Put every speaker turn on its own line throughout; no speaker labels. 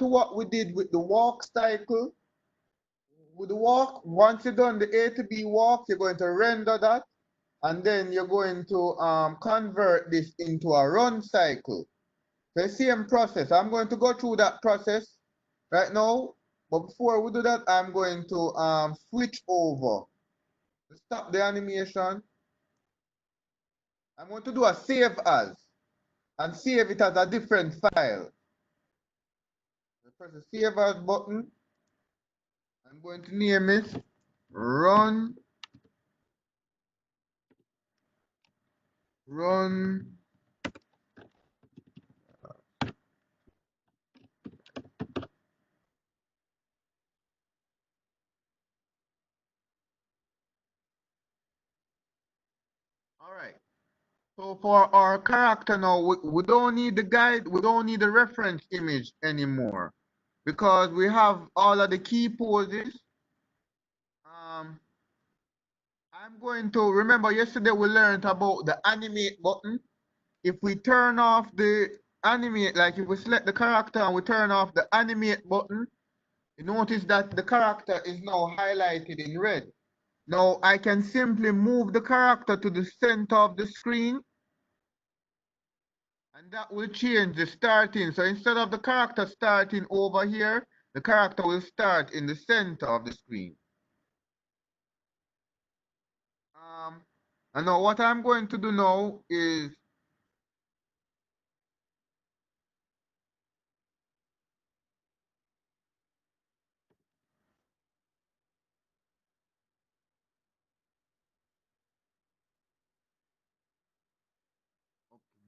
to what we did with the walk cycle. With the walk, once you've done the A to B walk, you're going to render that, and then you're going to convert this into a run cycle. The same process. I'm going to go through that process right now, but before we do that, I'm going to switch over. Stop the animation. I'm going to do a save as and save it as a different file. Press the save as button. I'm going to name it run all right. So for our character now, we don't need the guide, we don't need the reference image anymore because we have all of the key poses. I'm going to remember yesterday we learned about the animate button. If we turn off the animate, like if we select the character and we turn off the animate button, you notice that the character is now highlighted in red. Now I can simply move the character to the center of the screen, and that will change the starting. So instead of the character starting over here, the character will start in the center of the screen. And now what I'm going to do now is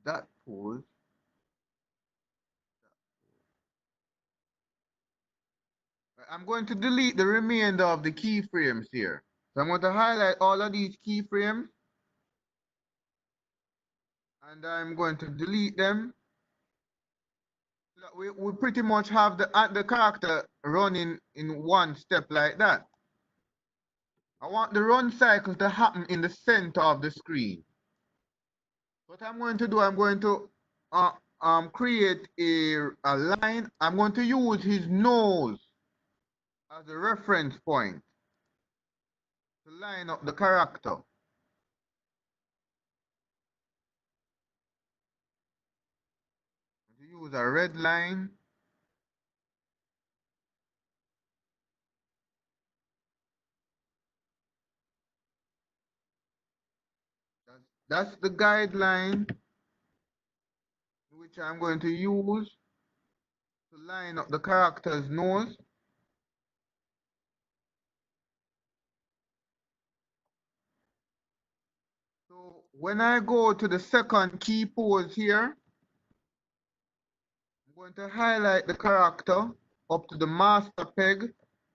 that pose. I'm going to delete the remainder of the keyframes here. So I'm going to highlight all of these keyframes, and I'm going to delete them. We pretty much have the character running in one step like that. I want the run cycle to happen in the center of the screen. What I'm going to do, I'm going to create a line. I'm going to use his nose as a reference point to line up the character. Use a red line. That's the guideline which I'm going to use to line up the character's nose. So when I go to the second key pose here, I'm going to highlight the character up to the master peg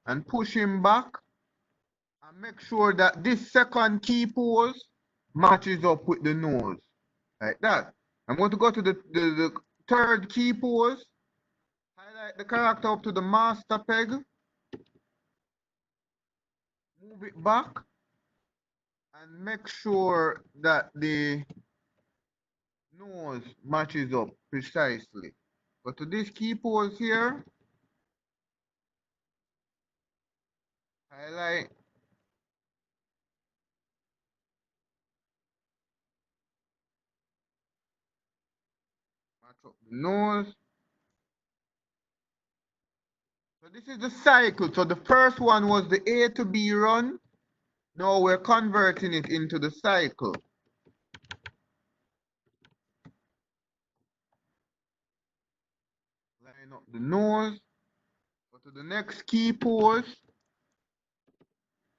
and push him back and make sure that this second key pose matches up with the nose, like that. I'm going to go to the third key pose, highlight the character up to the master peg, move it back, and make sure that the nose matches up precisely. Go to this key pose here, highlight, match up the nose. So this is the cycle. So the first one was the A to B run. Now we're converting it into the cycle. Line up the nose. Go to the next key pose.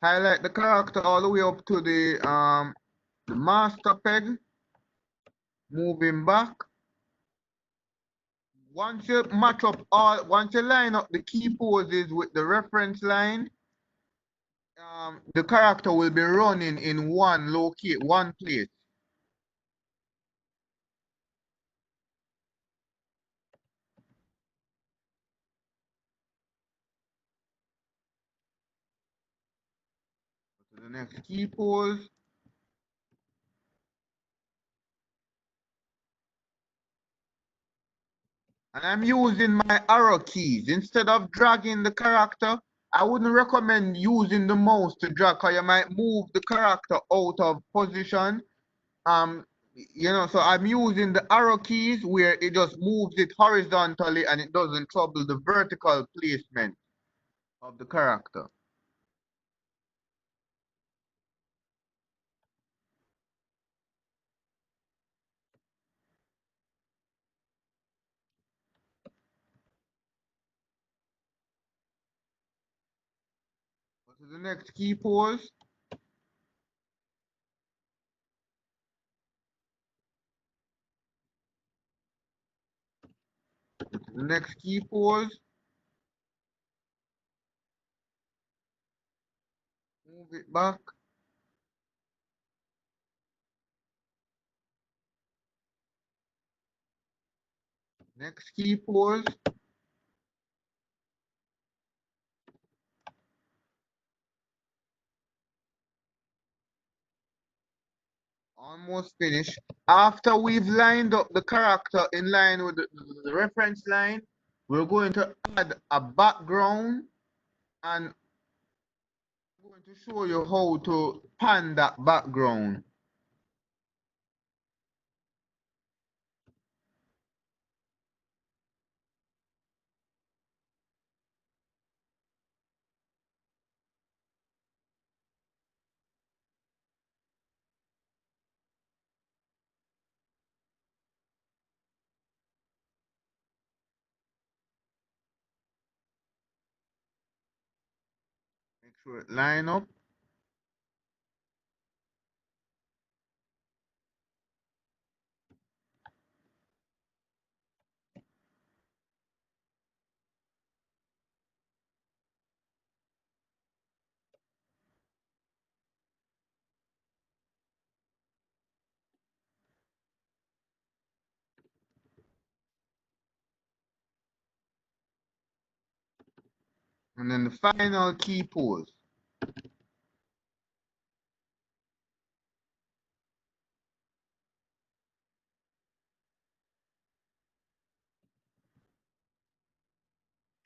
Highlight the character all the way up to the master peg. Move him back. Once you match up once you line up the key poses with the reference line, the character will be running in one place. Go to the next key pose. And I'm using my arrow keys. Instead of dragging the character, I wouldn't recommend using the mouse to drag because you might move the character out of position. So I'm using the arrow keys where it just moves it horizontally and it doesn't trouble the vertical placement of the character. Go to the next key pose. Go to the next key pose. Move it back. Next key pose. Almost finished. After we've lined up the character in line with the reference line, we're going to add a background and I'm going to show you how to pan that background. Make sure it line up. And then the final key pose.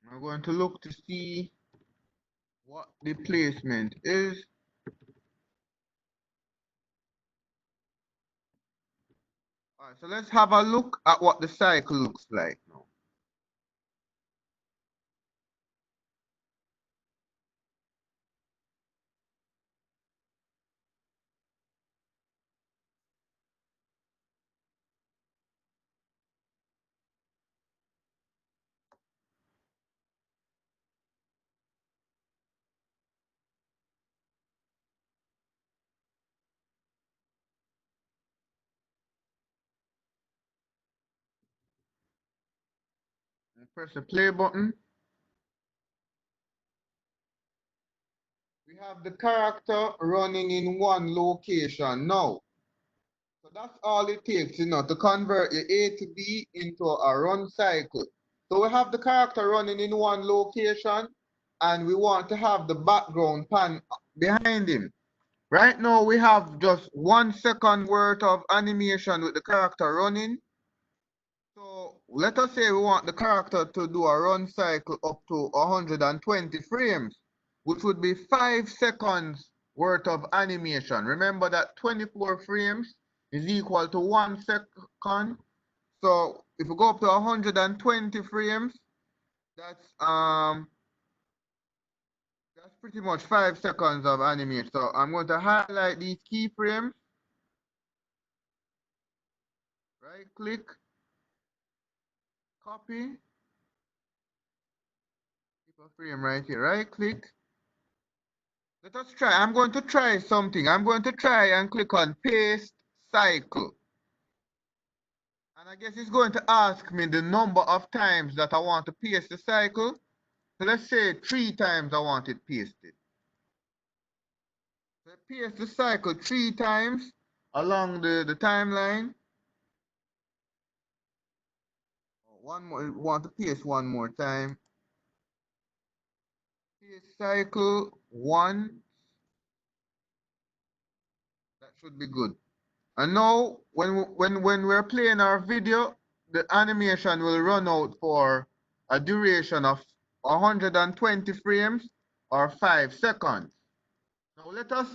We're going to look to see what the placement is. All right, so let's have a look at what the cycle looks like now. Press the play button. We have the character running in one location now. So that's all it takes, to convert your A to B into a run cycle. So we have the character running in one location and we want to have the background pan behind him. Right now we have just 1 second worth of animation with the character running. So let us say we want the character to do a run cycle up to 120 frames, which would be 5 seconds worth of animation. Remember that 24 frames is equal to 1 second. So if we go up to 120 frames, that's pretty much 5 seconds of animation. So I'm going to highlight these keyframes, right click, copy, keep a frame right here, right click. Let us try. I'm going to try something. I'm going to try and click on paste cycle. And I guess it's going to ask me the number of times that I want to paste the cycle. So let's say 3 times I want it pasted. So paste the cycle 3 times along the timeline. One more, want to paste one more time. Paste cycle 1. That should be good. And now when we're playing our video, the animation will run out for a duration of 120 frames or 5 seconds. Now let us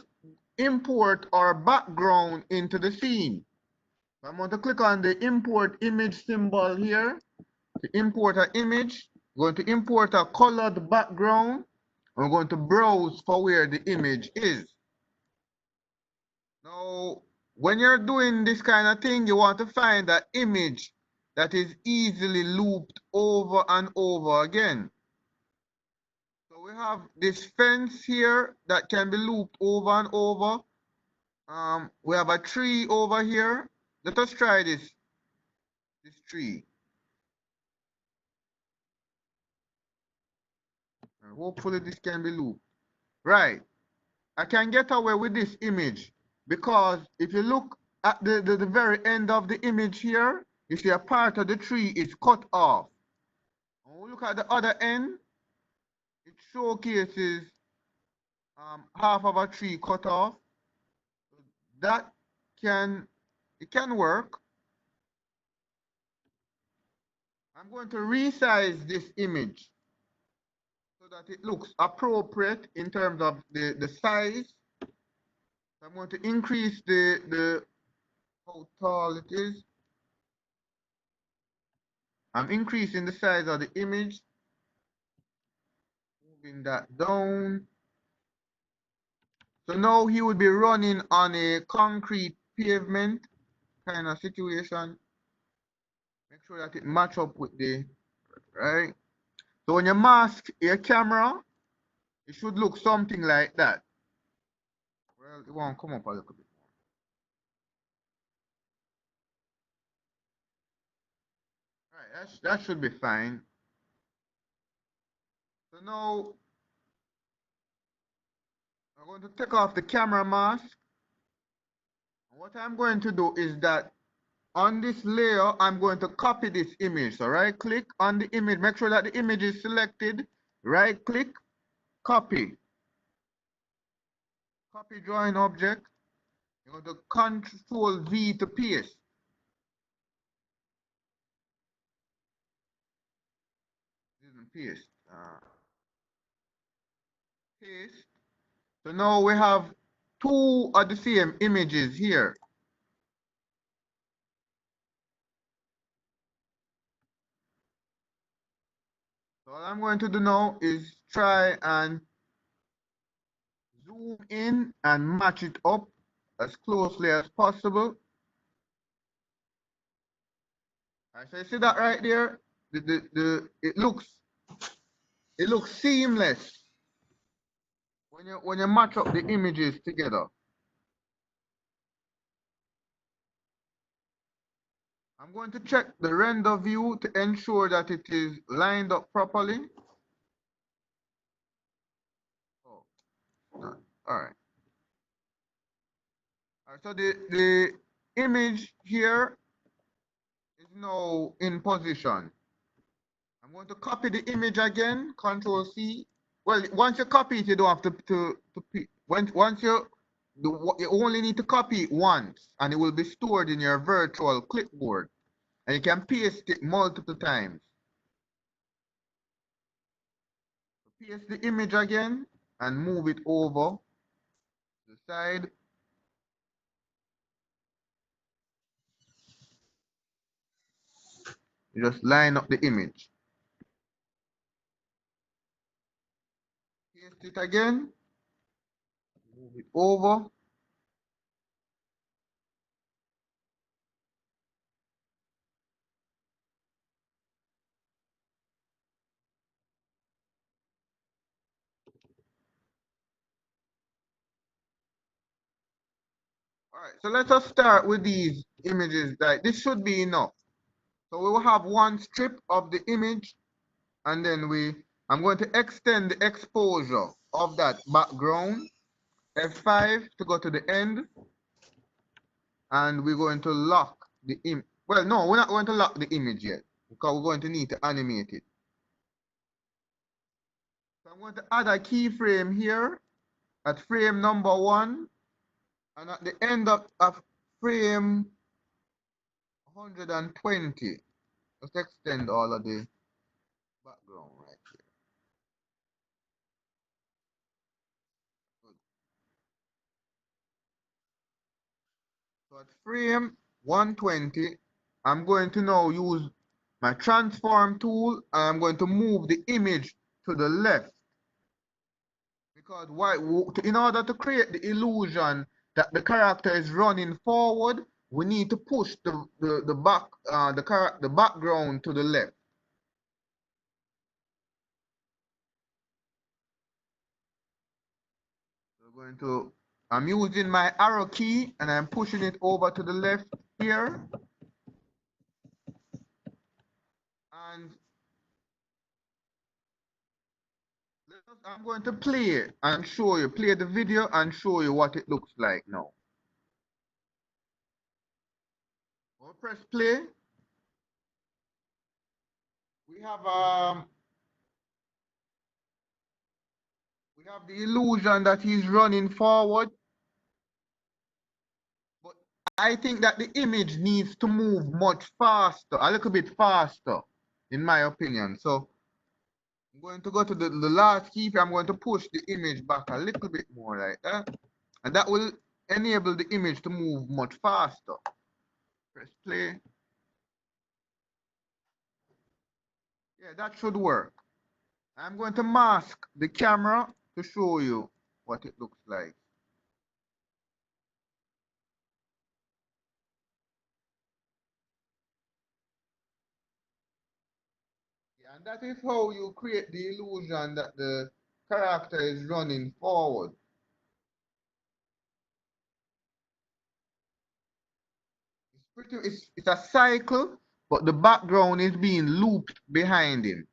import our background into the scene. I'm going to click on the import image symbol here to import an image. I'm going to import a colored background. I'm going to browse for where the image is. Now, when you're doing this kind of thing, you want to find an image that is easily looped over and over again. So we have this fence here that can be looped over and over. We have a tree over here. Let us try this tree. Hopefully this can be looped. Right. I can get away with this image because if you look at the very end of the image here, you see a part of the tree is cut off. When we look at the other end, it showcases half of a tree cut off. That it can work. I'm going to resize this image so that it looks appropriate in terms of the size. I'm going to increase the how tall it is. I'm increasing the size of the image, moving that down. So now he would be running on a concrete pavement kind of situation. Make sure that it match up with the, right? So when you mask your camera, it should look something like that. Well, it won't come up a little bit more. All right, that should be fine. So now I'm going to take off the camera mask. And what I'm going to do is that on this layer, I'm going to copy this image. So right click on the image, make sure that the image is selected. Right click, copy. Copy drawing object. You're going to Control V to paste. Paste. Paste. So now we have two of the same images here. So all I'm going to do now is try and zoom in and match it up as closely as possible. All right, so you see that right there? It looks seamless when you match up the images together. I'm going to check the render view to ensure that it is lined up properly. Oh, all right. All right, so the image here is now in position. I'm going to copy the image again, Control C. Well, once you copy it, you don't have to once you only need to copy it once, and it will be stored in your virtual clipboard, and you can paste it multiple times. So paste the image again and move it over to the side. You just line up the image. Paste it again, move it over. All right, so let us start with these images. Like this should be enough. So we will have one strip of the image, and then I'm going to extend the exposure of that background. F5 to go to the end, and we're going to lock the image. Well, no, we're not going to lock the image yet because we're going to need to animate it. So I'm going to add a keyframe here at frame number 1, and at the end of frame 120. Let's extend all of the background right here. Good. So at frame 120, I'm going to now use my transform tool and I'm going to move the image to the left. Because in order to create the illusion that the character is running forward, we need to push the background to the left. I'm using my arrow key and I'm pushing it over to the left here. And I'm going to play and show you, play the video and show you what it looks like now. I'll press play. We have the illusion that he's running forward. But I think that the image needs to move much faster, a little bit faster, in my opinion. So I'm going to go to the last key. I'm going to push the image back a little bit more like that. And that will enable the image to move much faster. Press play. Yeah, that should work. I'm going to mask the camera to show you what it looks like. Yeah, and that is how you create the illusion that the character is running forward. It's a cycle, but the background is being looped behind him.